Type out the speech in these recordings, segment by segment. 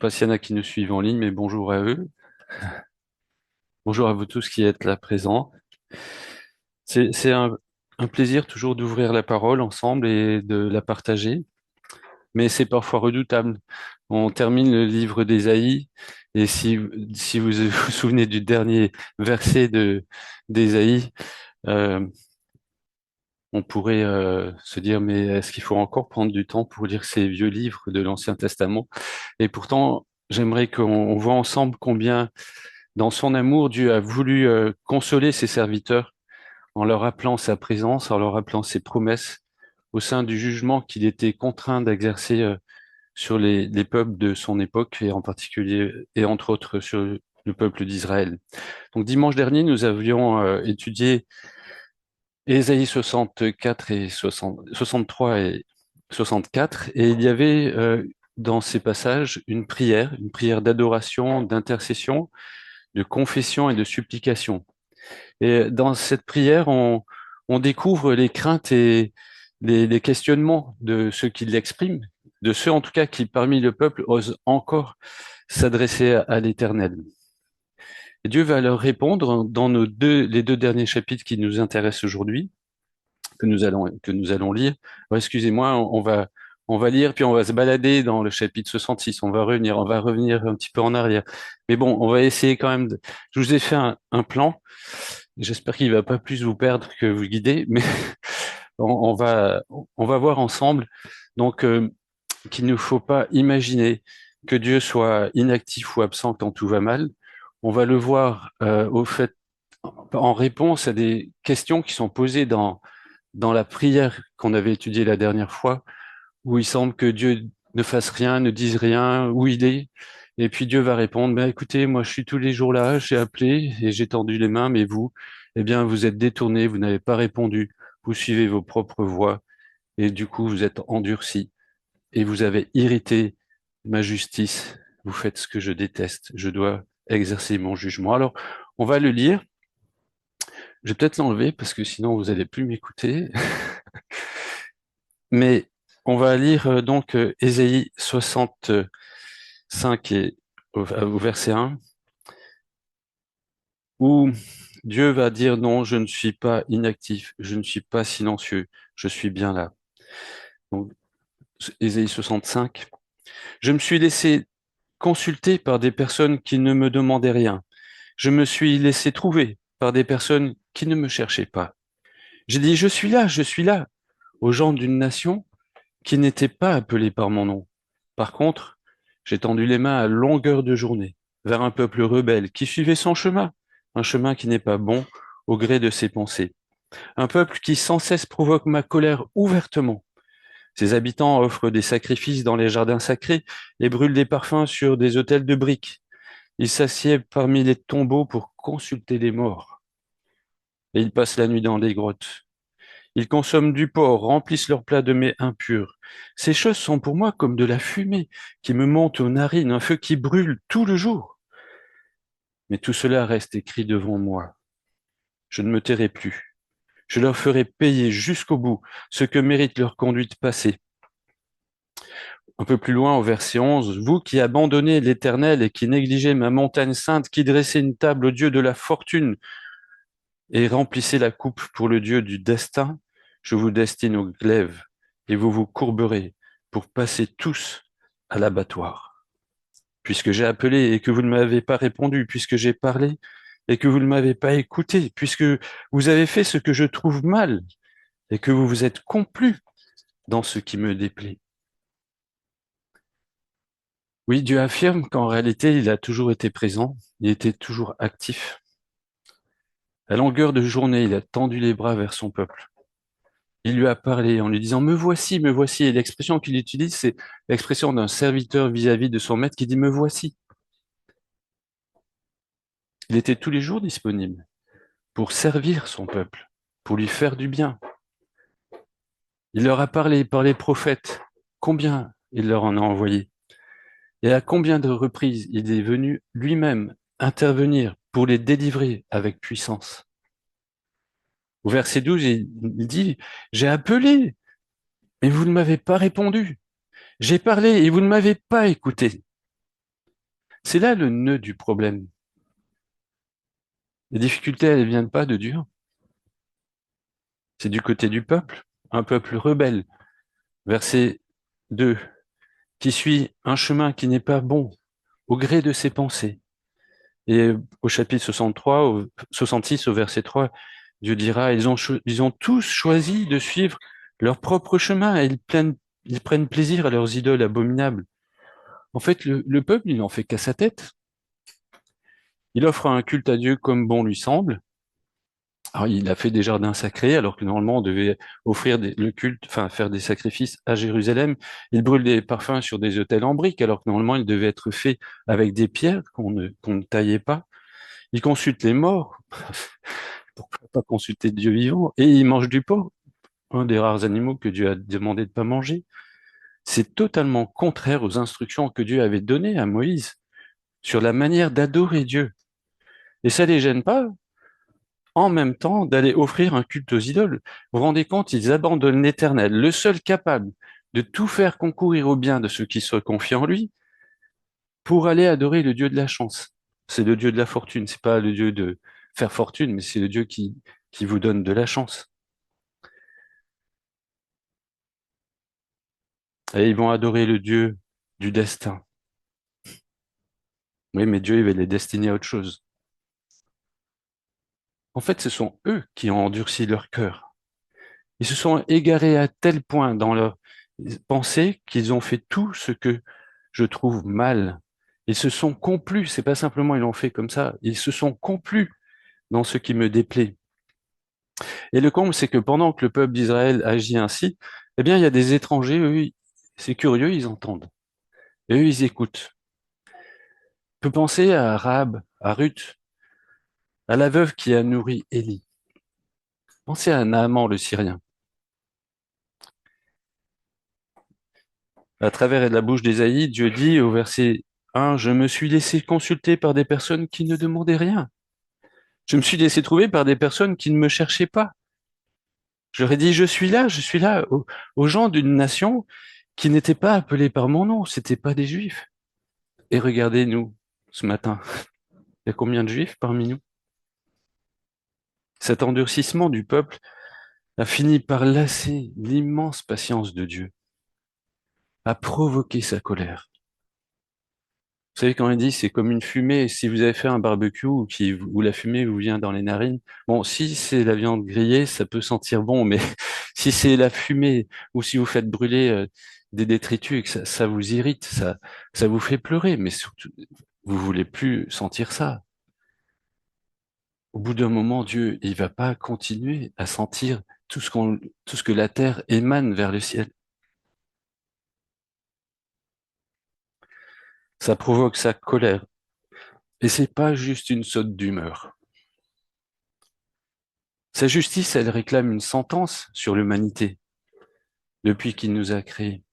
pas s'il y en a qui nous suivent en ligne, mais bonjour à eux. Bonjour à vous tous qui êtes là présents. C'est un plaisir toujours d'ouvrir la parole ensemble et de la partager, mais c'est parfois redoutable. On termine le livre d'Ésaïe, et si vous vous souvenez du dernier verset d'Ésaïe, euh, on pourrait se dire, mais est-ce qu'il faut encore prendre du temps pour lire ces vieux livres de l'Ancien Testament? Et pourtant, j'aimerais qu'on voit ensemble combien dans son amour, Dieu a voulu consoler ses serviteurs en leur rappelant sa présence, en leur rappelant ses promesses au sein du jugement qu'il était contraint d'exercer sur les peuples de son époque et en particulier et entre autres sur le peuple d'Israël. Donc dimanche dernier, nous avions étudié Ésaïe 64 et 63 et 64 et il y avait dans ces passages une prière d'adoration, d'intercession, de confession et de supplication. Et dans cette prière, on découvre les craintes et les questionnements de ceux qui l'expriment, de ceux en tout cas qui, parmi le peuple, osent encore s'adresser à l'Éternel. Et Dieu va leur répondre dans les deux derniers chapitres qui nous intéressent aujourd'hui, que nous allons lire. Alors, excusez-moi, on va lire, puis on va se balader dans le chapitre 66. On va revenir un petit peu en arrière. Mais bon, on va essayer quand même Je vous ai fait un plan. J'espère qu'il va pas plus vous perdre que vous guider, mais on on va voir ensemble. Donc, qu'il ne faut pas imaginer que Dieu soit inactif ou absent quand tout va mal. On va le voir au fait en réponse à des questions qui sont posées dans la prière qu'on avait étudiée la dernière fois, où il semble que Dieu ne fasse rien, ne dise rien, où il est. Et puis Dieu va répondre, ben écoutez, moi je suis tous les jours là, j'ai appelé et j'ai tendu les mains, mais vous, eh bien vous êtes détournés, vous n'avez pas répondu, vous suivez vos propres voies et du coup vous êtes endurcis et vous avez irrité ma justice. Vous faites ce que je déteste, je dois exercer mon jugement. Alors on va le lire. Je vais peut-être l'enlever parce que sinon vous allez plus m'écouter. Mais on va lire donc Ésaïe 65 et au verset 1, où Dieu va dire non, je ne suis pas inactif, je ne suis pas silencieux, je suis bien là. Donc Ésaïe 65. Je me suis laissé consulter par des personnes qui ne me demandaient rien. Je me suis laissé trouver par des personnes qui ne me cherchaient pas. J'ai dit, je suis là, aux gens d'une nation qui n'étaient pas appelés par mon nom. Par contre, j'ai tendu les mains à longueur de journée vers un peuple rebelle qui suivait son chemin, un chemin qui n'est pas bon au gré de ses pensées, un peuple qui sans cesse provoque ma colère ouvertement. Ses habitants offrent des sacrifices dans les jardins sacrés et brûlent des parfums sur des autels de briques. Ils s'assiedent parmi les tombeaux pour consulter les morts, et ils passent la nuit dans les grottes. Ils consomment du porc, remplissent leurs plats de mets impurs. Ces choses sont pour moi comme de la fumée qui me monte aux narines, un feu qui brûle tout le jour. Mais tout cela reste écrit devant moi. Je ne me tairai plus. Je leur ferai payer jusqu'au bout ce que mérite leur conduite passée. Un peu plus loin, au verset 11, vous qui abandonnez l'Éternel et qui négligez ma montagne sainte, qui dressez une table au Dieu de la fortune et remplissez la coupe pour le Dieu du destin, je vous destine au glaive et vous vous courberez pour passer tous à l'abattoir. Puisque j'ai appelé et que vous ne m'avez pas répondu, puisque j'ai parlé et que vous ne m'avez pas écouté, puisque vous avez fait ce que je trouve mal et que vous vous êtes complu dans ce qui me déplaît. Oui, Dieu affirme qu'en réalité, il a toujours été présent, il était toujours actif. À longueur de journée, il a tendu les bras vers son peuple. Il lui a parlé en lui disant, me voici, me voici. Et l'expression qu'il utilise, c'est l'expression d'un serviteur vis-à-vis de son maître qui dit, me voici. Il était tous les jours disponible pour servir son peuple, pour lui faire du bien. Il leur a parlé par les prophètes. Combien il leur en a envoyé? Et à combien de reprises il est venu lui-même intervenir pour les délivrer avec puissance? Au verset 12, il dit, j'ai appelé, mais vous ne m'avez pas répondu. J'ai parlé et vous ne m'avez pas écouté. C'est là le nœud du problème. Les difficultés, elles ne viennent pas de Dieu. C'est du côté du peuple, un peuple rebelle. Verset 2, qui suit un chemin qui n'est pas bon, au gré de ses pensées. Et au chapitre 63, 66, au verset 3, Dieu dira, ils ont tous choisi de suivre leur propre chemin et ils prennent plaisir à leurs idoles abominables. En fait, le peuple, il n'en fait qu'à sa tête. Il offre un culte à Dieu comme bon lui semble. Alors, il a fait des jardins sacrés, alors que normalement on devait offrir le culte, enfin faire des sacrifices à Jérusalem. Il brûle des parfums sur des autels en briques, alors que normalement il devait être fait avec des pierres qu'on ne taillait pas. Il consulte les morts, pourquoi pas consulter Dieu vivant, et il mange du porc, un des rares animaux que Dieu a demandé de pas manger. C'est totalement contraire aux instructions que Dieu avait données à Moïse sur la manière d'adorer Dieu. Et ça les gêne pas, en même temps, d'aller offrir un culte aux idoles. Vous vous rendez compte, ils abandonnent l'Éternel, le seul capable de tout faire concourir au bien de ceux qui se confient en lui, pour aller adorer le Dieu de la chance. C'est le Dieu de la fortune, c'est pas le Dieu de faire fortune, mais c'est le Dieu qui vous donne de la chance. Et ils vont adorer le Dieu du destin. Oui, mais Dieu, il va les destiner à autre chose. En fait, ce sont eux qui ont endurci leur cœur. Ils se sont égarés à tel point dans leur pensée qu'ils ont fait tout ce que je trouve mal. Ils se sont complus, c'est pas simplement ils l'ont fait comme ça, ils se sont complus dans ce qui me déplaît. Et le comble, c'est que pendant que le peuple d'Israël agit ainsi, eh bien, il y a des étrangers, eux, c'est curieux, ils entendent. Et eux, ils écoutent. On peut penser à Rahab, à Ruth, à la veuve qui a nourri Élie. Pensez à Naaman le Syrien. À travers la bouche d'Ésaïe, Dieu dit au verset 1, je me suis laissé consulter par des personnes qui ne demandaient rien. Je me suis laissé trouver par des personnes qui ne me cherchaient pas. J'aurais dit, je suis là, aux gens d'une nation qui n'étaient pas appelés par mon nom, c'était pas des juifs. Et regardez-nous, ce matin, il y a combien de juifs parmi nous? Cet endurcissement du peuple a fini par lasser l'immense patience de Dieu, a provoqué sa colère. Vous savez, quand il dit c'est comme une fumée, si vous avez fait un barbecue où la fumée vous vient dans les narines, bon, si c'est la viande grillée, ça peut sentir bon, mais si c'est la fumée ou si vous faites brûler des détritus et que ça vous irrite, ça vous fait pleurer, mais surtout, vous voulez plus sentir ça. Au bout d'un moment, Dieu, il va pas continuer à sentir tout ce que la terre émane vers le ciel. Ça provoque sa colère. Et c'est pas juste une saute d'humeur. Sa justice, elle réclame une sentence sur l'humanité depuis qu'il nous a créés.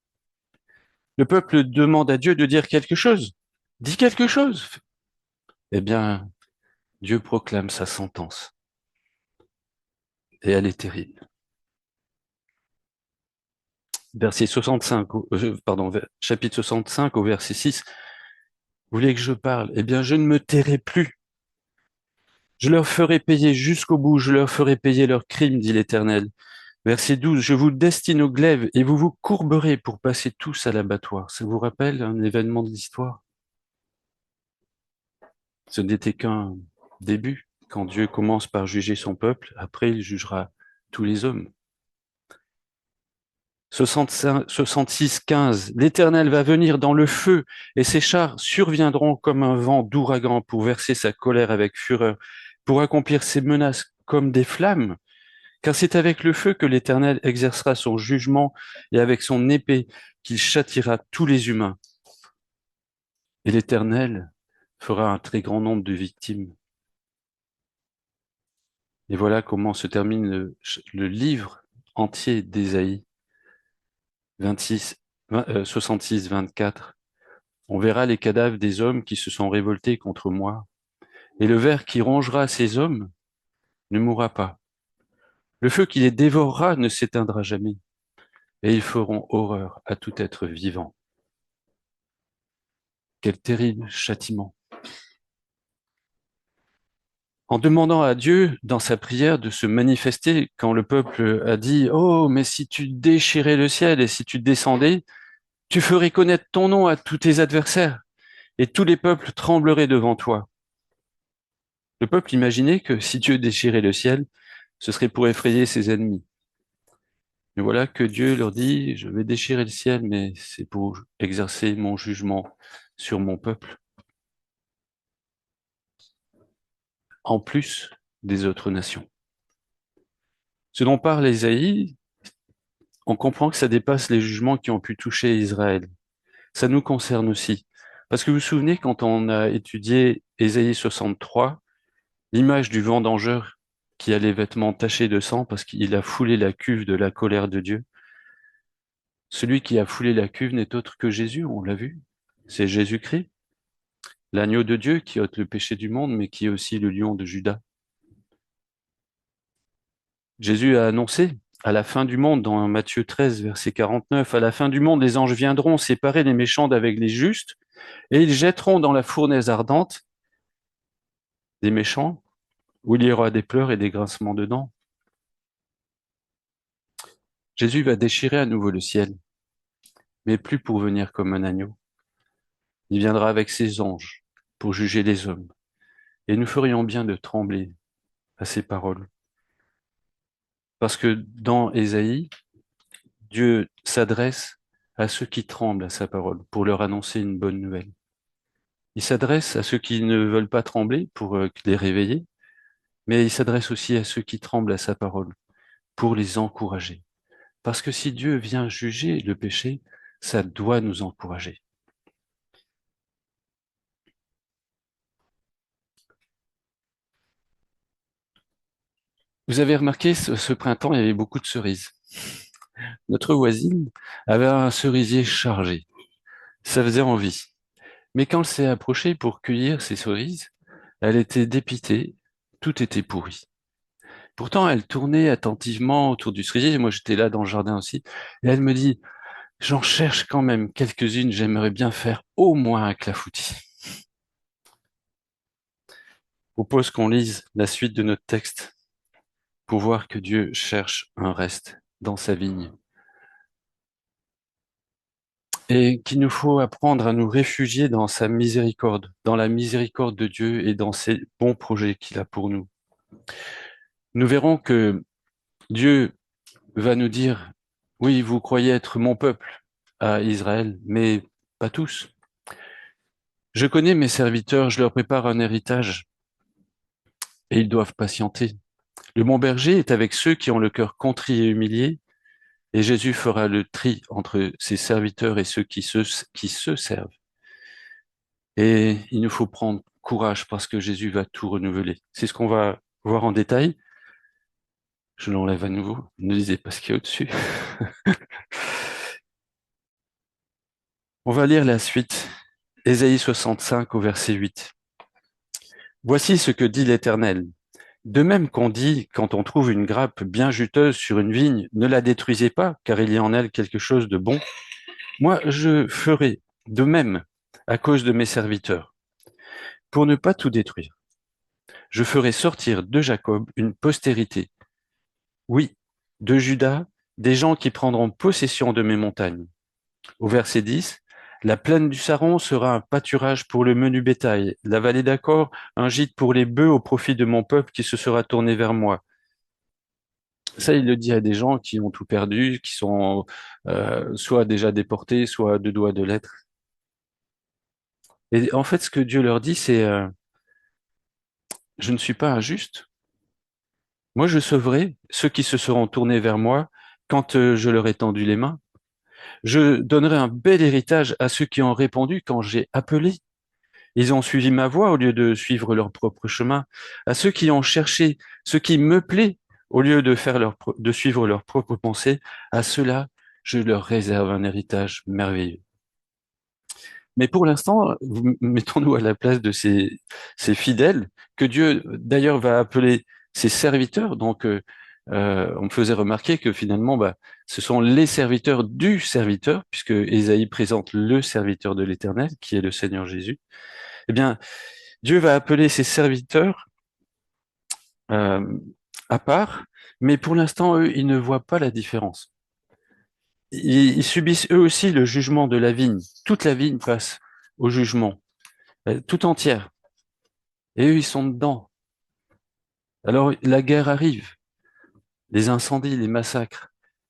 Le peuple demande à Dieu de dire quelque chose. Dis quelque chose. Eh bien, Dieu proclame sa sentence. Et elle est terrible. Verset 65, chapitre 65 au verset 6. Vous voulez que je parle? Eh bien, je ne me tairai plus. Je leur ferai payer jusqu'au bout, je leur ferai payer leurs crimes, dit l'Éternel. Verset 12, je vous destine au glaive et vous vous courberez pour passer tous à l'abattoir. Ça vous rappelle un événement de l'histoire? Ce n'était qu'un début. Quand Dieu commence par juger son peuple, après il jugera tous les hommes. 66, 15. L'Éternel va venir dans le feu et ses chars surviendront comme un vent d'ouragan pour verser sa colère avec fureur, pour accomplir ses menaces comme des flammes. Car c'est avec le feu que l'Éternel exercera son jugement et avec son épée qu'il châtiera tous les humains. Et l'Éternel fera un très grand nombre de victimes. Et voilà comment se termine le livre entier d'Ésaïe 66, 24. On verra les cadavres des hommes qui se sont révoltés contre moi, et le ver qui rongera ces hommes ne mourra pas. Le feu qui les dévorera ne s'éteindra jamais, et ils feront horreur à tout être vivant. Quel terrible châtiment. En demandant à Dieu, dans sa prière, de se manifester, quand le peuple a dit, oh, mais si tu déchirais le ciel et si tu descendais, tu ferais connaître ton nom à tous tes adversaires, et tous les peuples trembleraient devant toi. Le peuple imaginait que si Dieu déchirait le ciel, ce serait pour effrayer ses ennemis. Mais voilà que Dieu leur dit, je vais déchirer le ciel, mais c'est pour exercer mon jugement sur mon peuple, en plus des autres nations. Ce dont parle Ésaïe, on comprend que ça dépasse les jugements qui ont pu toucher Israël. Ça nous concerne aussi. Parce que vous vous souvenez, quand on a étudié Ésaïe 63, l'image du vendangeur qui a les vêtements tachés de sang parce qu'il a foulé la cuve de la colère de Dieu. Celui qui a foulé la cuve n'est autre que Jésus, on l'a vu. C'est Jésus-Christ, l'agneau de Dieu qui ôte le péché du monde, mais qui est aussi le lion de Juda. Jésus a annoncé à la fin du monde, dans Matthieu 13, verset 49, à la fin du monde, les anges viendront séparer les méchants d'avec les justes, et ils jetteront dans la fournaise ardente des méchants, où il y aura des pleurs et des grincements de dents. Jésus va déchirer à nouveau le ciel, mais plus pour venir comme un agneau. Il viendra avec ses anges pour juger les hommes. Et nous ferions bien de trembler à ces paroles. Parce que dans Ésaïe, Dieu s'adresse à ceux qui tremblent à sa parole pour leur annoncer une bonne nouvelle. Il s'adresse à ceux qui ne veulent pas trembler pour les réveiller, mais il s'adresse aussi à ceux qui tremblent à sa parole pour les encourager. Parce que si Dieu vient juger le péché, ça doit nous encourager. Vous avez remarqué, ce printemps, il y avait beaucoup de cerises. Notre voisine avait un cerisier chargé. Ça faisait envie. Mais quand elle s'est approchée pour cueillir ses cerises, elle était dépitée, tout était pourri. Pourtant, elle tournait attentivement autour du cerisier, moi j'étais là dans le jardin aussi, et elle me dit, j'en cherche quand même quelques-unes, j'aimerais bien faire au moins un clafoutis. Je propose qu'on lise la suite de notre texte pour voir que Dieu cherche un reste dans sa vigne et qu'il nous faut apprendre à nous réfugier dans sa miséricorde, dans la miséricorde de Dieu et dans ses bons projets qu'il a pour nous. Nous verrons que Dieu va nous dire, oui, vous croyez être mon peuple à Israël, mais pas tous. Je connais mes serviteurs, je leur prépare un héritage et ils doivent patienter. Le bon berger est avec ceux qui ont le cœur contrit et humilié, et Jésus fera le tri entre ses serviteurs et ceux qui se servent. Et il nous faut prendre courage parce que Jésus va tout renouveler. C'est ce qu'on va voir en détail. Je l'enlève à nouveau. Ne lisez pas ce qu'il y a au-dessus. On va lire la suite. Ésaïe 65 au verset 8. Voici ce que dit l'Éternel. De même qu'on dit, quand on trouve une grappe bien juteuse sur une vigne, ne la détruisez pas, car il y a en elle quelque chose de bon. Moi, je ferai de même à cause de mes serviteurs, pour ne pas tout détruire. Je ferai sortir de Jacob une postérité. Oui, de Juda, des gens qui prendront possession de mes montagnes. Au verset 10, la plaine du Saron sera un pâturage pour le menu bétail, la vallée d'Accor un gîte pour les bœufs au profit de mon peuple qui se sera tourné vers moi. Ça, il le dit à des gens qui ont tout perdu, qui sont soit déjà déportés, soit à deux doigts de l'être. Et en fait, ce que Dieu leur dit, c'est je ne suis pas injuste. Moi, je sauverai ceux qui se seront tournés vers moi quand je leur ai tendu les mains. Je donnerai un bel héritage à ceux qui ont répondu quand j'ai appelé. Ils ont suivi ma voie au lieu de suivre leur propre chemin. À ceux qui ont cherché ce qui me plaît au lieu de de suivre leurs propres pensées, à ceux-là, je leur réserve un héritage merveilleux. Mais pour l'instant, mettons-nous à la place de ces fidèles que Dieu d'ailleurs va appeler ses serviteurs. Donc, on me faisait remarquer que finalement, bah, ce sont les serviteurs du serviteur, puisque Ésaïe présente le serviteur de l'Éternel, qui est le Seigneur Jésus. Eh bien, Dieu va appeler ses serviteurs euh, à part, mais pour l'instant, eux, ils ne voient pas la différence. Ils subissent eux aussi le jugement de la vigne. Toute la vigne passe au jugement, tout entière. Et eux, ils sont dedans. Alors, la guerre arrive, les incendies, les massacres,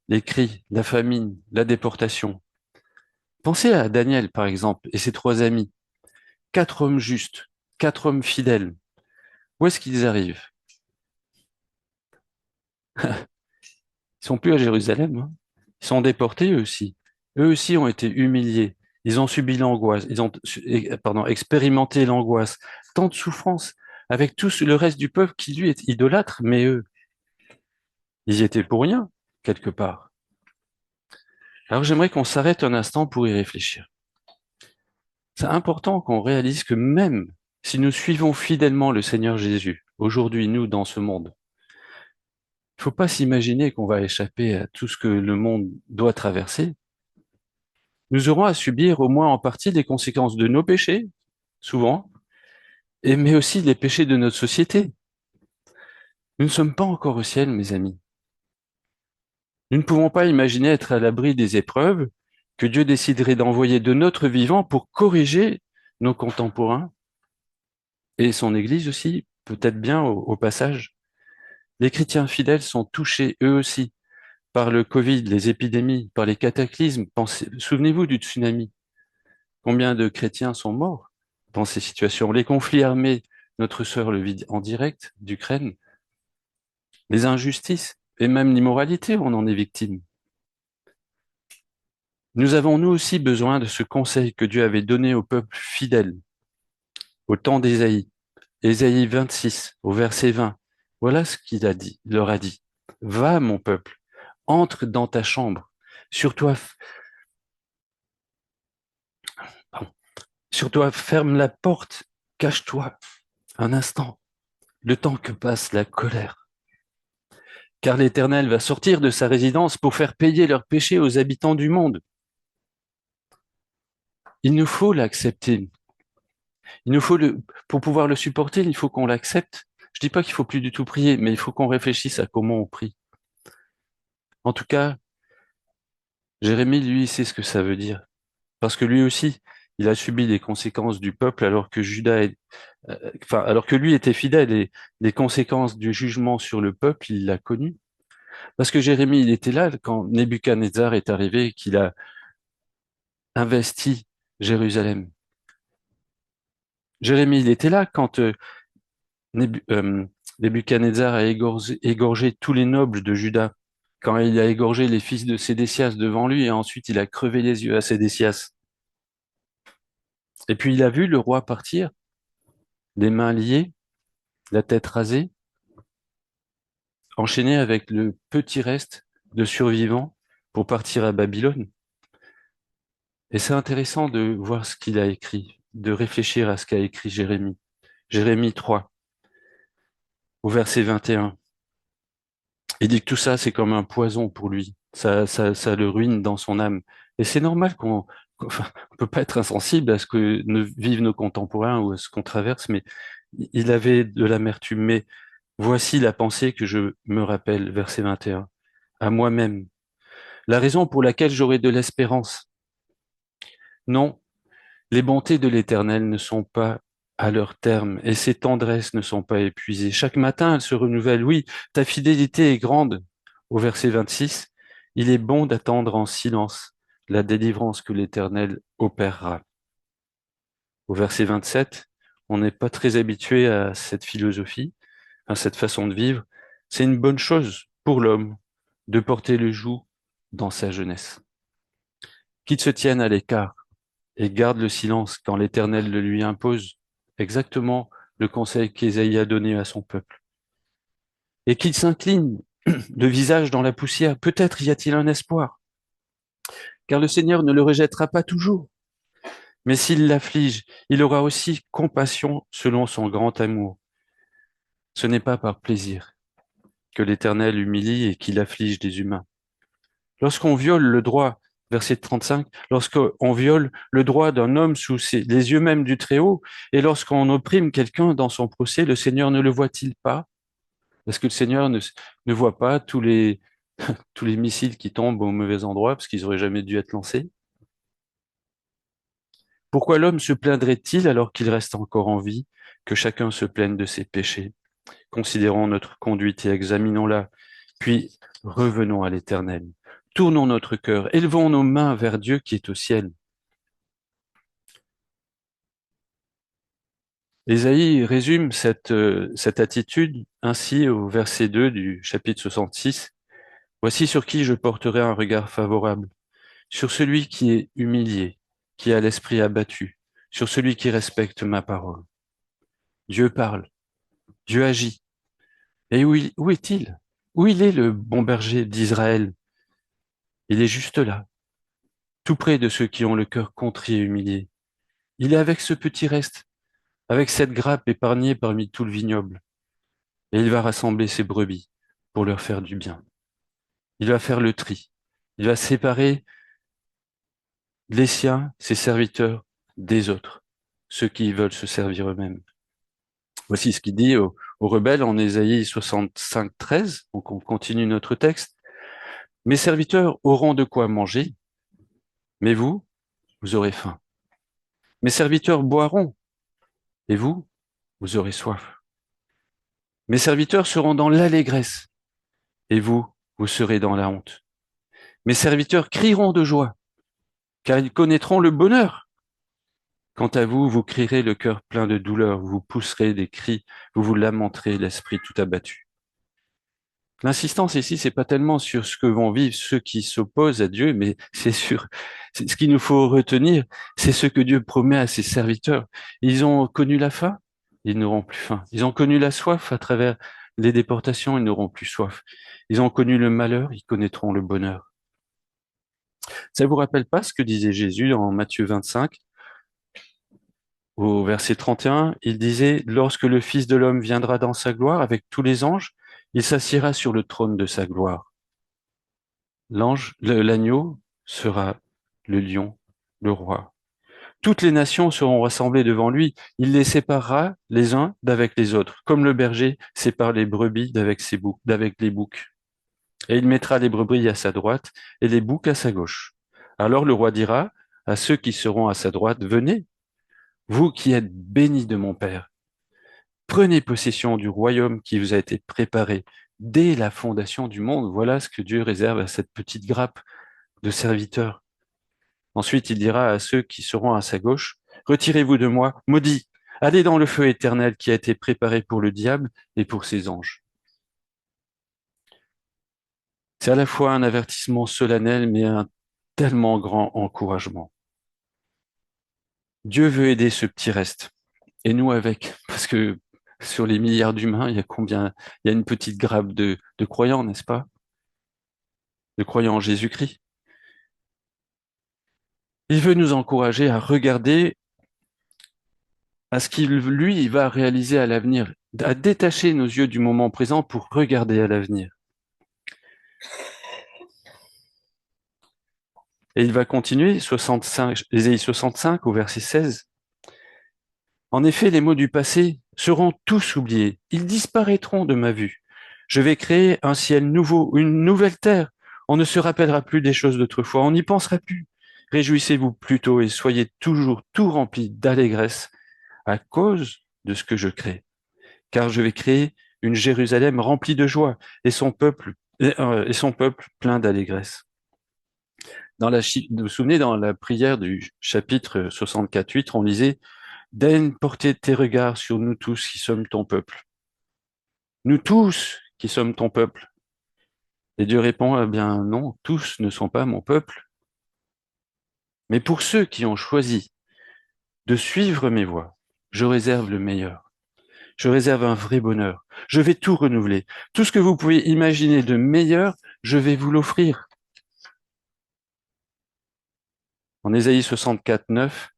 les cris, la famine, la déportation. Pensez à Daniel, par exemple, et ses trois amis. Quatre hommes justes, quatre hommes fidèles. Où est-ce qu'ils arrivent? Ils sont plus à Jérusalem, hein. Ils sont déportés eux aussi. Eux aussi ont été humiliés. Ils ont subi l'angoisse. Ils ont, pardon, expérimenté l'angoisse. Tant de souffrances avec tout le reste du peuple qui lui est idolâtre, mais eux, ils y étaient pour rien, quelque part. Alors j'aimerais qu'on s'arrête un instant pour y réfléchir. C'est important qu'on réalise que même si nous suivons fidèlement le Seigneur Jésus, aujourd'hui, nous, dans ce monde, il ne faut pas s'imaginer qu'on va échapper à tout ce que le monde doit traverser. Nous aurons à subir au moins en partie les conséquences de nos péchés, souvent, mais aussi les péchés de notre société. Nous ne sommes pas encore au ciel, mes amis. Nous ne pouvons pas imaginer être à l'abri des épreuves que Dieu déciderait d'envoyer de notre vivant pour corriger nos contemporains et son Église aussi, peut-être bien au passage. Les chrétiens fidèles sont touchés eux aussi par le Covid, les épidémies, par les cataclysmes. Souvenez-vous du tsunami. Combien de chrétiens sont morts dans ces situations? Les conflits armés, notre sœur le vit en direct d'Ukraine, les injustices et même l'immoralité, on en est victime. Nous avons nous aussi besoin de ce conseil que Dieu avait donné au peuple fidèle au temps d'Ésaïe. Ésaïe 26, au verset 20. Voilà ce qu'il a dit, il leur a dit. Va, mon peuple, entre dans ta chambre. Sur toi, pardon, sur toi, ferme la porte, cache-toi un instant, le temps que passe la colère. Car l'Éternel va sortir de sa résidence pour faire payer leurs péchés aux habitants du monde. Il nous faut l'accepter. Il nous faut pour pouvoir le supporter, il faut qu'on l'accepte. Je dis pas qu'il faut plus du tout prier, mais il faut qu'on réfléchisse à comment on prie. En tout cas, Jérémie, lui, sait ce que ça veut dire. Parce que lui aussi, il a subi les conséquences du peuple alors que alors que lui était fidèle et les conséquences du jugement sur le peuple, il l'a connu. Parce que Jérémie, il était là quand Nebuchadnezzar est arrivé et qu'il a investi Jérusalem. Jérémie, il était là quand Nebuchadnezzar a égorgé tous les nobles de Juda, quand il a égorgé les fils de Sédécias devant lui et ensuite il a crevé les yeux à Sédécias. Et puis il a vu le roi partir, les mains liées, la tête rasée, enchaîné avec le petit reste de survivants pour partir à Babylone. Et c'est intéressant de voir ce qu'il a écrit, de réfléchir à ce qu'a écrit Jérémie. Jérémie 3, au verset 21. Il dit que tout ça, c'est comme un poison pour lui. Ça le ruine dans son âme. Et c'est normal enfin, on peut pas être insensible à ce que ne vivent nos contemporains ou à ce qu'on traverse, mais il avait de l'amertume. Mais voici la pensée que je me rappelle, verset 21, à moi-même. La raison pour laquelle j'aurai de l'espérance. Non, les bontés de l'Éternel ne sont pas à leur terme et ses tendresses ne sont pas épuisées. Chaque matin, elles se renouvellent. Oui, ta fidélité est grande. Au verset 26, il est bon d'attendre en silence la délivrance que l'Éternel opérera. Au verset 27, on n'est pas très habitué à cette philosophie, à cette façon de vivre. C'est une bonne chose pour l'homme de porter le joug dans sa jeunesse. Qu'il se tienne à l'écart et garde le silence quand l'Éternel le lui impose, exactement le conseil qu'Ésaïe a donné à son peuple. Et qu'il s'incline le visage dans la poussière, peut-être y a-t-il un espoir, car le Seigneur ne le rejettera pas toujours, mais s'il l'afflige, il aura aussi compassion selon son grand amour. Ce n'est pas par plaisir, que l'Éternel humilie et qu'il afflige des humains. Lorsqu'on viole le droit, verset 35, lorsqu'on viole le droit d'un homme sous les yeux même du Très-Haut, et lorsqu'on opprime quelqu'un dans son procès, le Seigneur ne le voit-il pas? Est-ce que le Seigneur ne voit pas tous les missiles qui tombent au mauvais endroit parce qu'ils n'auraient jamais dû être lancés? Pourquoi l'homme se plaindrait-il alors qu'il reste encore en vie? Que chacun se plaigne de ses péchés. Considérons notre conduite et examinons-la, puis revenons à l'Éternel. Tournons notre cœur, élevons nos mains vers Dieu qui est au ciel. Ésaïe résume cette attitude ainsi au verset 2 du chapitre 66. Voici sur qui je porterai un regard favorable, sur celui qui est humilié, qui a l'esprit abattu, sur celui qui respecte ma parole. Dieu parle, Dieu agit. Et où est-il? Où il est le bon berger d'Israël? Il est juste là, tout près de ceux qui ont le cœur contrit et humilié. Il est avec ce petit reste, avec cette grappe épargnée parmi tout le vignoble. Et il va rassembler ses brebis pour leur faire du bien. Il va faire le tri. Il va séparer les siens, ses serviteurs, des autres, ceux qui veulent se servir eux-mêmes. Voici ce qu'il dit aux rebelles en Ésaïe 65, 13. Donc on continue notre texte. Mes serviteurs auront de quoi manger, mais vous, vous aurez faim. Mes serviteurs boiront, et vous, vous aurez soif. Mes serviteurs seront dans l'allégresse, et vous, vous serez dans la honte. Mes serviteurs crieront de joie, car ils connaîtront le bonheur. Quant à vous, vous crierez le cœur plein de douleur, vous pousserez des cris, vous vous lamenterez l'esprit tout abattu. L'insistance ici, c'est pas tellement sur ce que vont vivre ceux qui s'opposent à Dieu, mais ce qu'il nous faut retenir, c'est ce que Dieu promet à ses serviteurs. Ils ont connu la faim, ils n'auront plus faim. Ils ont connu la soif à travers les déportations, ils n'auront plus soif. Ils ont connu le malheur, ils connaîtront le bonheur. Ça vous rappelle pas ce que disait Jésus en Matthieu 25, au verset 31? Il disait, lorsque le Fils de l'homme viendra dans sa gloire avec tous les anges, il s'assiera sur le trône de sa gloire. L'agneau sera le lion, le roi. Toutes les nations seront rassemblées devant lui. Il les séparera les uns d'avec les autres, comme le berger sépare les brebis d'avec les boucs. Et il mettra les brebis à sa droite et les boucs à sa gauche. Alors le roi dira à ceux qui seront à sa droite, venez, vous qui êtes bénis de mon Père, prenez possession du royaume qui vous a été préparé dès la fondation du monde. Voilà ce que Dieu réserve à cette petite grappe de serviteurs. Ensuite, il dira à ceux qui seront à sa gauche, retirez-vous de moi, maudits, allez dans le feu éternel qui a été préparé pour le diable et pour ses anges. C'est à la fois un avertissement solennel, mais un tellement grand encouragement. Dieu veut aider ce petit reste, et nous avec, parce que sur les milliards d'humains, il y a combien? Il y a une petite grappe de croyants, n'est-ce pas? De croyants en Jésus-Christ. Il veut nous encourager à regarder à ce qu'il, lui, il va réaliser à l'avenir, à détacher nos yeux du moment présent pour regarder à l'avenir. Et il va continuer, Ésaïe 65 au verset 16. En effet, les mots du passé seront tous oubliés. Ils disparaîtront de ma vue. Je vais créer un ciel nouveau, une nouvelle terre. On ne se rappellera plus des choses d'autrefois. On n'y pensera plus. Réjouissez-vous plutôt et soyez toujours tout remplis d'allégresse à cause de ce que je crée. Car je vais créer une Jérusalem remplie de joie et son peuple plein d'allégresse. Vous vous souvenez, dans la prière du chapitre 64-8, on lisait daigne porter tes regards sur nous tous qui sommes ton peuple. Nous tous qui sommes ton peuple. Et Dieu répond, eh bien non, tous ne sont pas mon peuple. Mais pour ceux qui ont choisi de suivre mes voies, je réserve le meilleur. Je réserve un vrai bonheur. Je vais tout renouveler. Tout ce que vous pouvez imaginer de meilleur, je vais vous l'offrir. En Ésaïe 64, 9,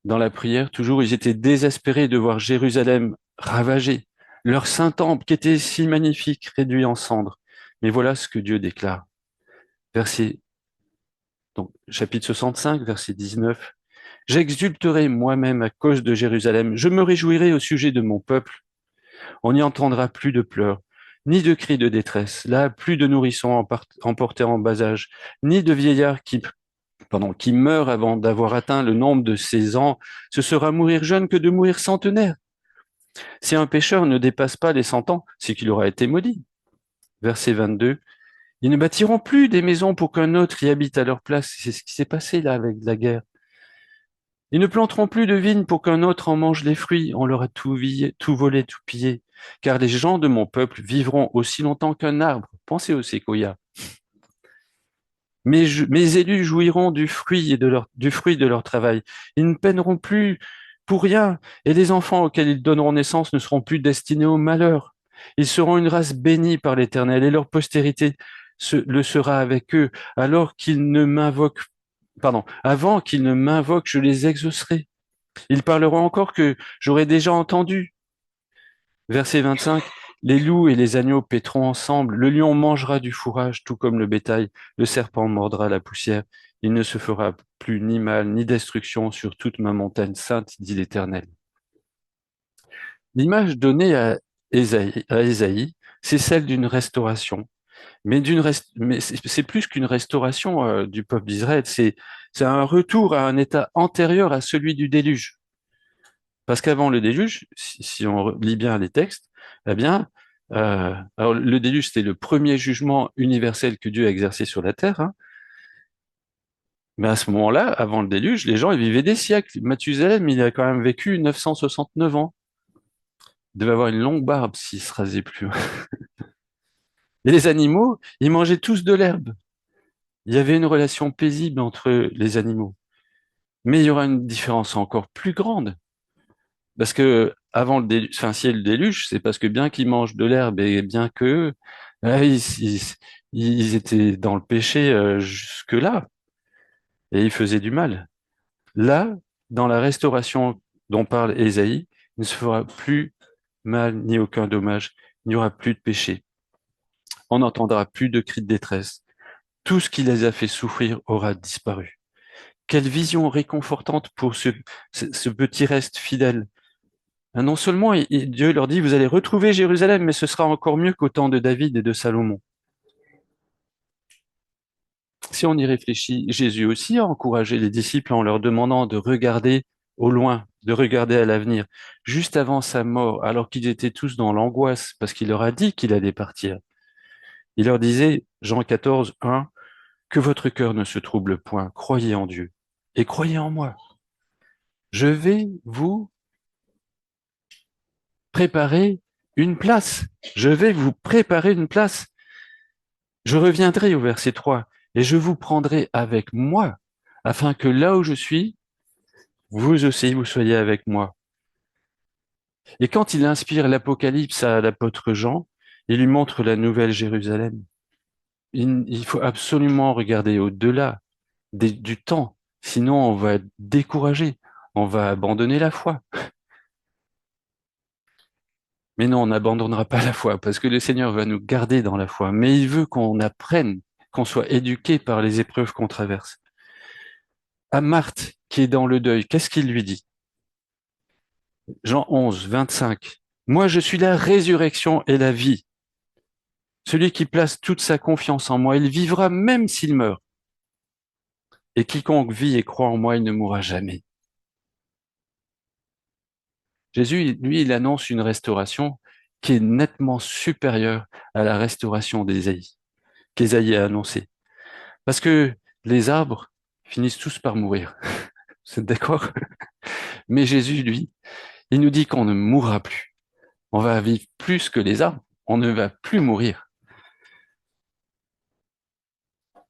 dans la prière, toujours, ils étaient désespérés de voir Jérusalem ravagée, Leur saint temple qui était si magnifique réduit en cendres. Mais voilà ce que Dieu déclare. Verset, donc, chapitre 65, verset 19. J'exulterai moi-même à cause de Jérusalem. Je me réjouirai au sujet de mon peuple. On n'y entendra plus de pleurs, ni de cris de détresse. Là, plus de nourrissons emportés en bas âge, ni de vieillards qui meurent avant d'avoir atteint le nombre de ses ans. Ce sera mourir jeune que de mourir centenaire. Si un pécheur ne dépasse pas les 100 ans, c'est qu'il aura été maudit. Verset 22. Ils ne bâtiront plus des maisons pour qu'un autre y habite à leur place. C'est ce qui s'est passé là avec la guerre. Ils ne planteront plus de vignes pour qu'un autre en mange les fruits. On leur a tout volé, tout pillé. Car les gens de mon peuple vivront aussi longtemps qu'un arbre. Pensez au séquoia. Mes élus jouiront du fruit de leur travail. Ils ne peineront plus pour rien, et les enfants auxquels ils donneront naissance ne seront plus destinés au malheur. Ils seront une race bénie par l'Éternel, et leur postérité le sera avec eux, avant qu'ils ne m'invoquent, je les exaucerai. Ils parleront encore que j'aurais déjà entendu. Verset 25. Les loups et les agneaux paîtront ensemble. Le lion mangera du fourrage, tout comme le bétail. Le serpent mordra la poussière. Il ne se fera plus ni mal, ni destruction sur toute ma montagne sainte, dit l'Éternel. L'image donnée à Ésaïe, c'est celle d'une restauration. Mais c'est plus qu'une restauration du peuple d'Israël. C'est un retour à un état antérieur à celui du déluge. Parce qu'avant le déluge, si on lit bien les textes, eh bien, alors le déluge, c'était le premier jugement universel que Dieu a exercé sur la terre, hein. Mais à ce moment-là, avant le déluge, les gens ils vivaient des siècles. Mathusalem, il a quand même vécu 969 ans. Il devait avoir une longue barbe s'il se rasait plus. Et les animaux, ils mangeaient tous de l'herbe. Il y avait une relation paisible entre les animaux. Mais il y aura une différence encore plus grande. Parce que avant le déluge, enfin, si il y a le déluge, c'est parce que bien qu'ils mangent de l'herbe et bien que ils étaient dans le péché jusque-là et ils faisaient du mal. Là, dans la restauration dont parle Ésaïe, il ne se fera plus mal ni aucun dommage, il n'y aura plus de péché. On n'entendra plus de cris de détresse. Tout ce qui les a fait souffrir aura disparu. Quelle vision réconfortante pour ce petit reste fidèle. Non seulement Dieu leur dit, vous allez retrouver Jérusalem, mais ce sera encore mieux qu'au temps de David et de Salomon. Si on y réfléchit, Jésus aussi a encouragé les disciples en leur demandant de regarder au loin, de regarder à l'avenir, juste avant sa mort, alors qu'ils étaient tous dans l'angoisse, parce qu'il leur a dit qu'il allait partir. Il leur disait, Jean 14, 1, que votre cœur ne se trouble point, croyez en Dieu et croyez en moi. Je vais vous préparer une place. Je vais vous préparer une place. Je reviendrai au verset 3 et je vous prendrai avec moi afin que là où je suis, vous aussi, vous soyez avec moi. Et quand il inspire l'Apocalypse à l'apôtre Jean, il lui montre la nouvelle Jérusalem. Il faut absolument regarder au-delà du temps, sinon on va être découragé, on va abandonner la foi. Mais non, on n'abandonnera pas la foi, parce que le Seigneur va nous garder dans la foi, mais il veut qu'on apprenne, qu'on soit éduqué par les épreuves qu'on traverse. À Marthe, qui est dans le deuil, qu'est-ce qu'il lui dit? Jean 11, 25. Moi, je suis la résurrection et la vie. Celui qui place toute sa confiance en moi, il vivra même s'il meurt. Et quiconque vit et croit en moi, il ne mourra jamais. Jésus, lui, il annonce une restauration qui est nettement supérieure à la restauration qu'Ésaïe a annoncée. Parce que les arbres finissent tous par mourir. Vous êtes d'accord? Mais Jésus, lui, il nous dit qu'on ne mourra plus. On va vivre plus que les arbres. On ne va plus mourir.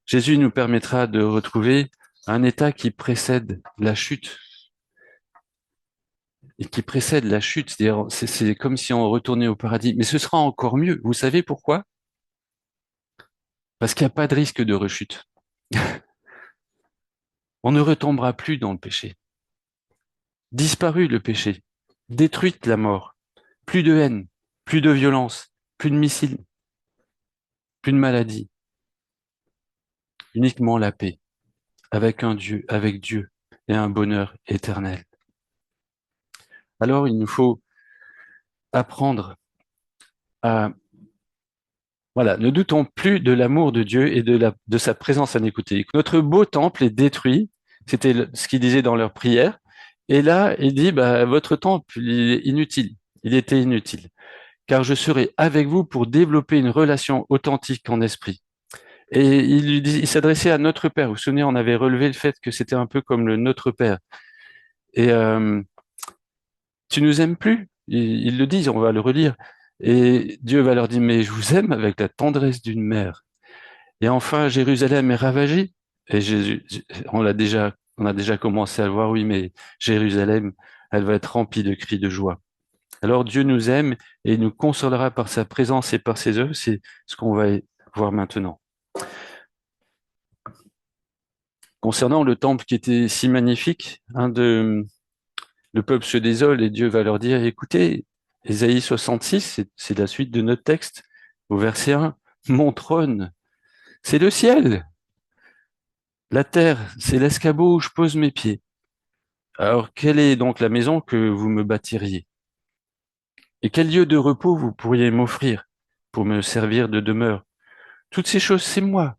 Jésus nous permettra de retrouver un état qui précède la chute. Et qui précède la chute, c'est-à-dire c'est comme si on retournait au paradis. Mais ce sera encore mieux. Vous savez pourquoi? Parce qu'il n'y a pas de risque de rechute. On ne retombera plus dans le péché. Disparu le péché. Détruite la mort. Plus de haine, plus de violence, plus de missiles, plus de maladies, uniquement la paix, avec Dieu et un bonheur éternel. Alors il nous faut apprendre à, voilà, ne doutons plus de l'amour de Dieu et de sa présence à l'écouter. Notre beau temple est détruit, c'était ce qu'ils disaient dans leur prière. Et là, il dit, bah, votre temple, il est inutile. Il était inutile. Car je serai avec vous pour développer une relation authentique en esprit. Et il s'adressait à notre Père. Vous vous souvenez, on avait relevé le fait que c'était un peu comme le Notre Père. Et tu nous aimes plus? Ils le disent, on va le relire. Et Dieu va leur dire, mais je vous aime avec la tendresse d'une mère. Et enfin, Jérusalem est ravagée. Et Jésus, on a déjà commencé à le voir, oui, mais Jérusalem, elle va être remplie de cris de joie. Alors Dieu nous aime et il nous consolera par sa présence et par ses œuvres. C'est ce qu'on va voir maintenant. Concernant le temple qui était si magnifique, le peuple se désole et Dieu va leur dire, écoutez, Ésaïe 66, c'est la suite de notre texte, au verset 1, mon trône, c'est le ciel. La terre, c'est l'escabeau où je pose mes pieds. Alors, quelle est donc la maison que vous me bâtiriez? Et quel lieu de repos vous pourriez m'offrir pour me servir de demeure? Toutes ces choses, c'est moi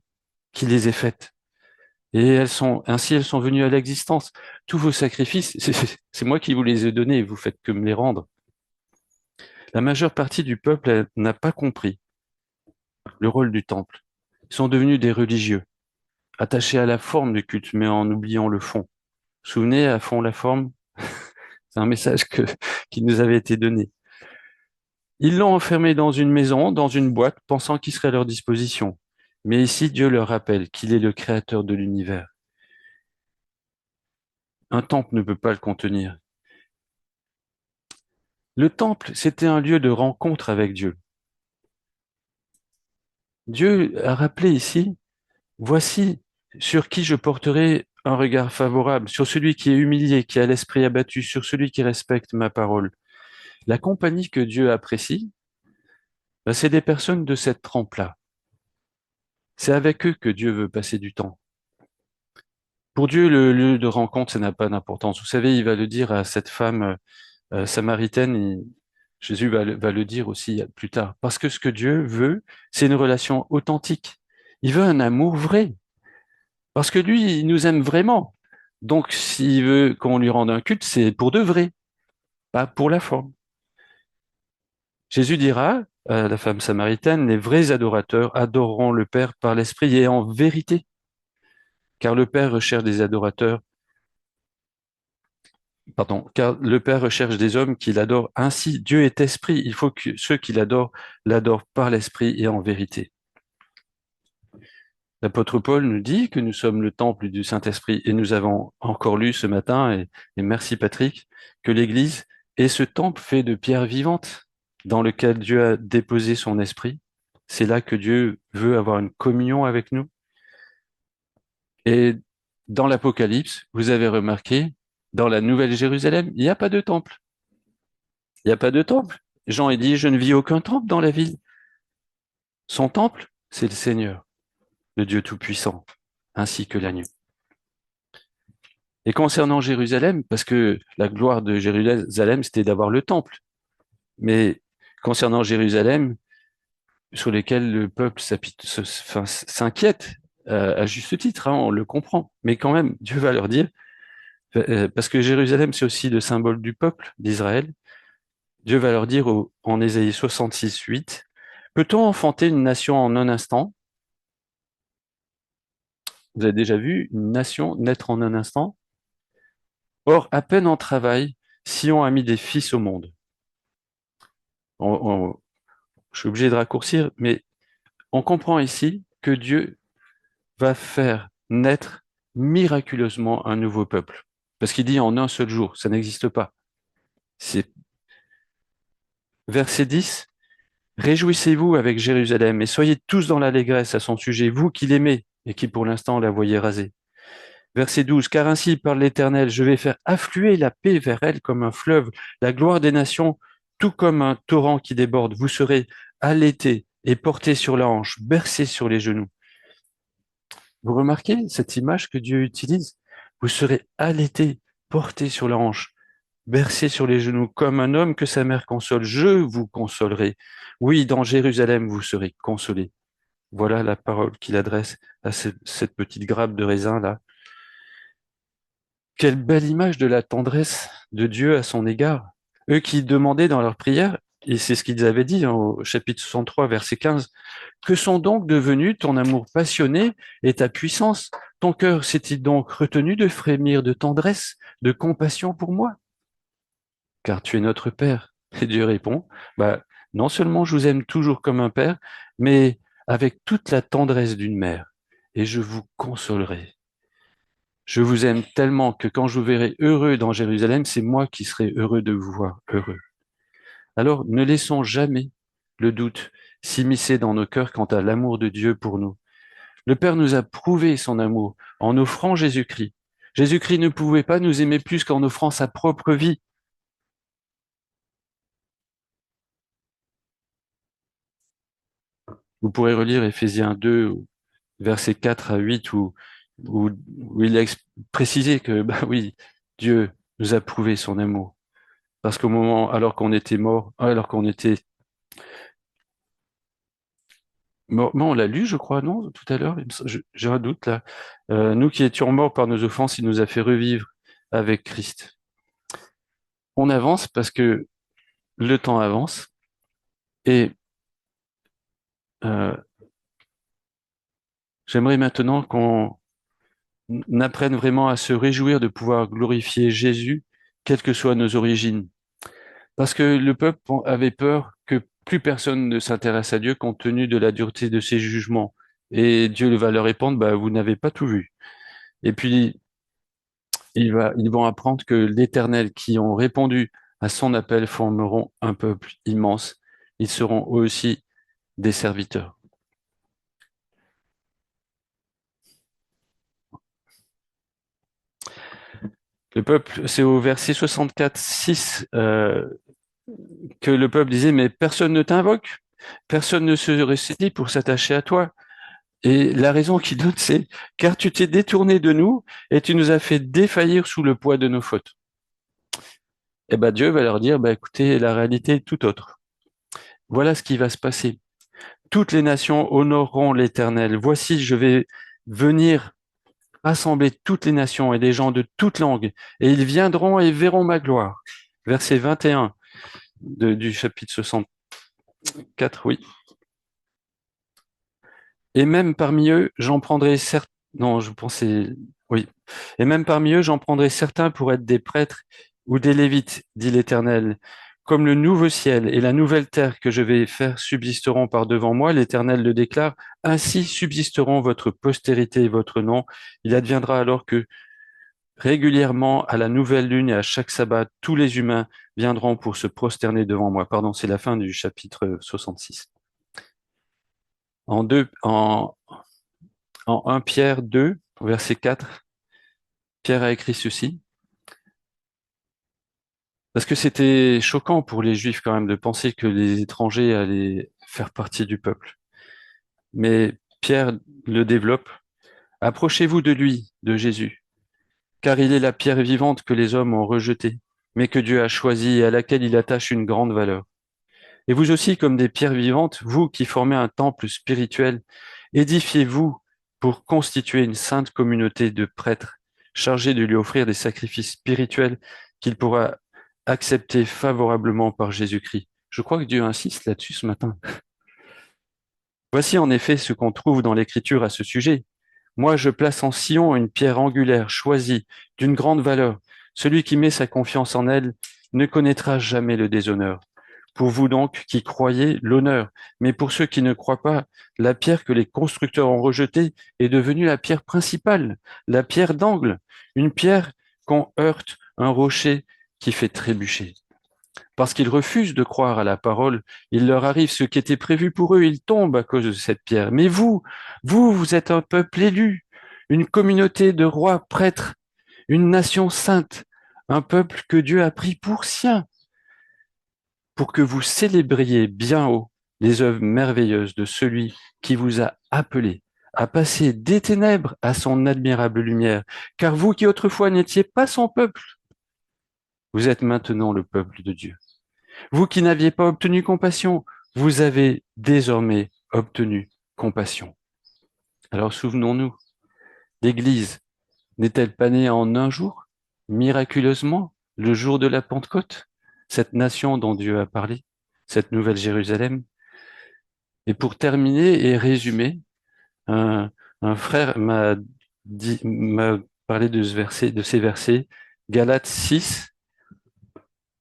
qui les ai faites. Et ainsi elles sont venues à l'existence. Tous vos sacrifices, c'est moi qui vous les ai donnés et vous faites que me les rendre. La majeure partie du peuple n'a pas compris le rôle du temple. Ils sont devenus des religieux, attachés à la forme du culte, mais en oubliant le fond. Vous vous souvenez, à fond la forme, c'est un message qui nous avait été donné. Ils l'ont enfermé dans une maison, dans une boîte, pensant qu'il serait à leur disposition. Mais ici, Dieu leur rappelle qu'il est le créateur de l'univers. Un temple ne peut pas le contenir. Le temple, c'était un lieu de rencontre avec Dieu. Dieu a rappelé ici, voici sur qui je porterai un regard favorable, sur celui qui est humilié, qui a l'esprit abattu, sur celui qui respecte ma parole. La compagnie que Dieu apprécie, ben, c'est des personnes de cette trempe-là. C'est avec eux que Dieu veut passer du temps. Pour Dieu, le lieu de rencontre, ça n'a pas d'importance. Vous savez, il va le dire à cette femme samaritaine, Jésus va le dire aussi plus tard. Parce que ce que Dieu veut, c'est une relation authentique. Il veut un amour vrai. Parce que lui, il nous aime vraiment. Donc, s'il veut qu'on lui rende un culte, c'est pour de vrai, pas pour la forme. Jésus dira à la femme samaritaine, les vrais adorateurs adoreront le Père par l'Esprit et en vérité, car le Père recherche des adorateurs, pardon, car le Père recherche des hommes qui l'adorent ainsi. Dieu est esprit, il faut que ceux qui l'adorent par l'Esprit et en vérité. L'apôtre Paul nous dit que nous sommes le temple du Saint-Esprit et nous avons encore lu ce matin, et merci Patrick, que l'Église est ce temple fait de pierres vivantes dans lequel Dieu a déposé son esprit. C'est là que Dieu veut avoir une communion avec nous. Et dans l'Apocalypse, vous avez remarqué, dans la Nouvelle Jérusalem, il n'y a pas de temple. Il n'y a pas de temple. Jean, il dit, je ne vis aucun temple dans la ville. Son temple, c'est le Seigneur, le Dieu Tout-Puissant, ainsi que l'agneau. Et concernant Jérusalem, parce que la gloire de Jérusalem, c'était d'avoir le temple. Mais concernant Jérusalem, sur lesquels le peuple s'inquiète, à juste titre, hein, on le comprend. Mais quand même, Dieu va leur dire, parce que Jérusalem, c'est aussi le symbole du peuple d'Israël, Dieu va leur dire en Ésaïe 66, 8, peut-on enfanter une nation en un instant? Vous avez déjà vu une nation naître en un instant? Or, à peine en travail, Sion a mis des fils au monde. On, on- je suis obligé de raccourcir, mais on comprend ici que Dieu va faire naître miraculeusement un nouveau peuple. Parce qu'il dit en un seul jour, ça n'existe pas. C'est verset 10, réjouissez-vous avec Jérusalem et soyez tous dans l'allégresse à son sujet, vous qui l'aimez et qui pour l'instant la voyez rasée. Verset 12, car ainsi parle l'Éternel, je vais faire affluer la paix vers elle comme un fleuve, la gloire des nations tout comme un torrent qui déborde. Vous serez allaité et porté sur la hanche, bercé sur les genoux. Vous remarquez cette image que Dieu utilise? Vous serez allaité, porté sur la hanche, bercé sur les genoux, comme un homme que sa mère console. Je vous consolerai. Oui, dans Jérusalem, vous serez consolés. Voilà la parole qu'il adresse à cette petite grappe de raisin là. Quelle belle image de la tendresse de Dieu à son égard. Eux qui demandaient dans leur prière, et c'est ce qu'ils avaient dit au chapitre 63, verset 15, que sont donc devenus ton amour passionné et ta puissance? Ton cœur s'est-il donc retenu de frémir de tendresse, de compassion pour moi? Car tu es notre Père. Et Dieu répond, bah, non seulement je vous aime toujours comme un père, mais avec toute la tendresse d'une mère, et je vous consolerai. Je vous aime tellement que quand je vous verrai heureux dans Jérusalem, c'est moi qui serai heureux de vous voir heureux. Alors ne laissons jamais le doute s'immiscer dans nos cœurs quant à l'amour de Dieu pour nous. Le Père nous a prouvé son amour en offrant Jésus-Christ. Jésus-Christ ne pouvait pas nous aimer plus qu'en offrant sa propre vie. Vous pourrez relire Éphésiens 2, versets 4 à 8, où il a précisé que, bah oui, Dieu nous a prouvé son amour. Parce qu'au moment, alors qu'on était mort, alors qu'on était mort, non, on l'a lu, je crois, non, tout à l'heure, j'ai un doute là. Nous qui étions morts par nos offenses, il nous a fait revivre avec Christ. On avance parce que le temps avance et euh, j'aimerais maintenant qu'on apprenne vraiment à se réjouir de pouvoir glorifier Jésus, quelles que soient nos origines. Parce que le peuple avait peur que plus personne ne s'intéresse à Dieu compte tenu de la dureté de ses jugements. Et Dieu va leur répondre, bah, vous n'avez pas tout vu. Et puis, ils vont apprendre que l'Éternel, qui ont répondu à son appel, formeront un peuple immense. Ils seront eux aussi des serviteurs. Le peuple, c'est au verset 64, 6, que le peuple disait, mais personne ne t'invoque, personne ne se récite pour s'attacher à toi. Et la raison qu'il donne, c'est car tu t'es détourné de nous et tu nous as fait défaillir sous le poids de nos fautes. Et ben Dieu va leur dire, bah, écoutez, la réalité est tout autre. Voilà ce qui va se passer. Toutes les nations honoreront l'Éternel. Voici, je vais venir rassembler toutes les nations et des gens de toutes langues, et ils viendront et verront ma gloire. Verset 21 du chapitre 64, oui. Et même parmi eux, j'en prendrai certains. Non, je pensais. Oui. Et même parmi eux, j'en prendrai certains pour être des prêtres ou des lévites, dit l'Éternel. Comme le nouveau ciel et la nouvelle terre que je vais faire subsisteront par devant moi, l'Éternel le déclare, ainsi subsisteront votre postérité et votre nom. Il adviendra alors que régulièrement, à la nouvelle lune et à chaque sabbat, tous les humains viendront pour se prosterner devant moi. Pardon, c'est la fin du chapitre 66. En, deux, en 1 Pierre 2, verset 4, Pierre a écrit ceci, parce que c'était choquant pour les Juifs quand même de penser que les étrangers allaient faire partie du peuple. Mais Pierre le développe. Approchez-vous de lui, de Jésus, car il est la pierre vivante que les hommes ont rejetée, mais que Dieu a choisie et à laquelle il attache une grande valeur. Et vous aussi, comme des pierres vivantes, vous qui formez un temple spirituel, édifiez-vous pour constituer une sainte communauté de prêtres chargés de lui offrir des sacrifices spirituels qu'il pourra accepter favorablement par Jésus-Christ. Je crois que Dieu insiste là-dessus ce matin. Voici en effet ce qu'on trouve dans l'Écriture à ce sujet. Moi, je place en Sion une pierre angulaire, choisie, d'une grande valeur. Celui qui met sa confiance en elle ne connaîtra jamais le déshonneur. Pour vous donc qui croyez, l'honneur. Mais pour ceux qui ne croient pas, la pierre que les constructeurs ont rejetée est devenue la pierre principale, la pierre d'angle, une pierre qu'on heurte, un rocher qui fait trébucher. Parce qu'ils refusent de croire à la parole, il leur arrive ce qui était prévu pour eux, ils tombent à cause de cette pierre. Mais vous êtes un peuple élu, une communauté de rois prêtres, une nation sainte, un peuple que Dieu a pris pour sien, pour que vous célébriez bien haut les œuvres merveilleuses de celui qui vous a appelé à passer des ténèbres à son admirable lumière, car vous qui autrefois n'étiez pas son peuple, vous êtes maintenant le peuple de Dieu. Vous qui n'aviez pas obtenu compassion, vous avez désormais obtenu compassion. Alors souvenons-nous, l'Église n'est-elle pas née en un jour, miraculeusement, le jour de la Pentecôte, cette nation dont Dieu a parlé, cette nouvelle Jérusalem? Et pour terminer et résumer, un, un frère m'a parlé de ce verset, de ces versets, Galates 6,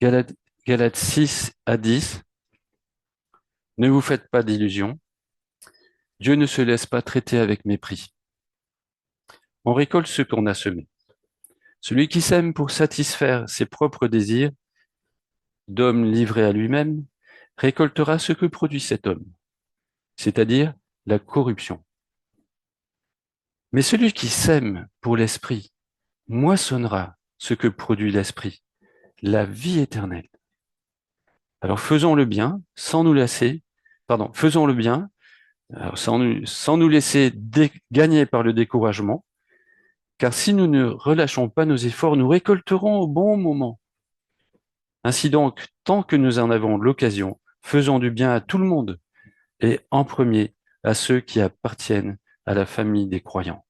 Galates, Galates 6 à 10. Ne vous faites pas d'illusions. Dieu ne se laisse pas traiter avec mépris. On récolte ce qu'on a semé. Celui qui sème pour satisfaire ses propres désirs, d'homme livré à lui-même, récoltera ce que produit cet homme, c'est-à-dire la corruption. Mais celui qui sème pour l'esprit moissonnera ce que produit l'esprit, la vie éternelle. Alors faisons le bien sans nous lasser, faisons le bien sans nous laisser gagner par le découragement, car si nous ne relâchons pas nos efforts, nous récolterons au bon moment. Ainsi donc, tant que nous en avons l'occasion, faisons du bien à tout le monde, et en premier à ceux qui appartiennent à la famille des croyants.